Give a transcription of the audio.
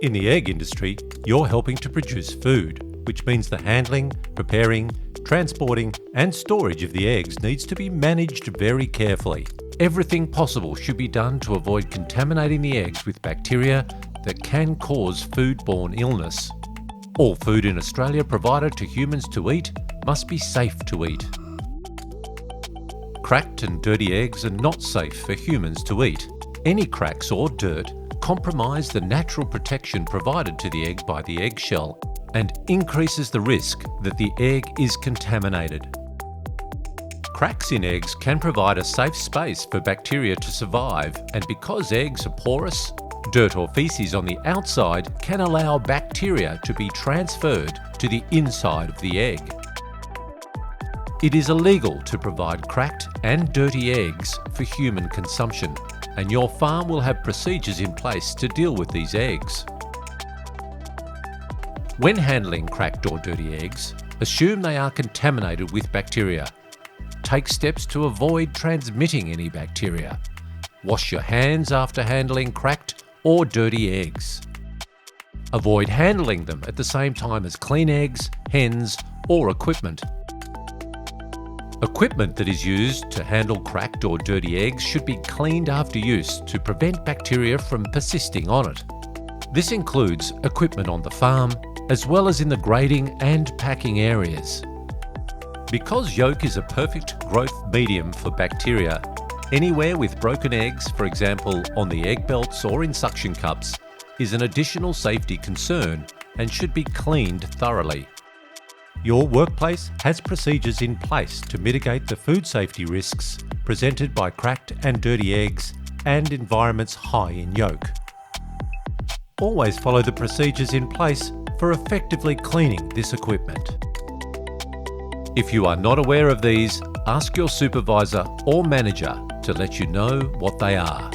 In the egg industry, you're helping to produce food, which means the handling, preparing, transporting and storage of the eggs needs to be managed very carefully. Everything possible should be done to avoid contaminating the eggs with bacteria that can cause foodborne illness. All food in Australia provided to humans to eat must be safe to eat. Cracked and dirty eggs are not safe for humans to eat. Any cracks or dirt compromise the natural protection provided to the egg by the eggshell and increases the risk that the egg is contaminated. Cracks in eggs can provide a safe space for bacteria to survive, and because eggs are porous, dirt or feces on the outside can allow bacteria to be transferred to the inside of the egg. It is illegal to provide cracked and dirty eggs for human consumption, and your farm will have procedures in place to deal with these eggs. When handling cracked or dirty eggs, assume they are contaminated with bacteria. Take steps to avoid transmitting any bacteria. Wash your hands after handling cracked or dirty eggs. Avoid handling them at the same time as clean eggs, hens, or equipment. Equipment that is used to handle cracked or dirty eggs should be cleaned after use to prevent bacteria from persisting on it. This includes equipment on the farm, as well as in the grading and packing areas. Because yolk is a perfect growth medium for bacteria, anywhere with broken eggs, for example on the egg belts or in suction cups, is an additional safety concern and should be cleaned thoroughly. Your workplace has procedures in place to mitigate the food safety risks presented by cracked and dirty eggs and environments high in yolk. Always follow the procedures in place for effectively cleaning this equipment. If you are not aware of these, ask your supervisor or manager to let you know what they are.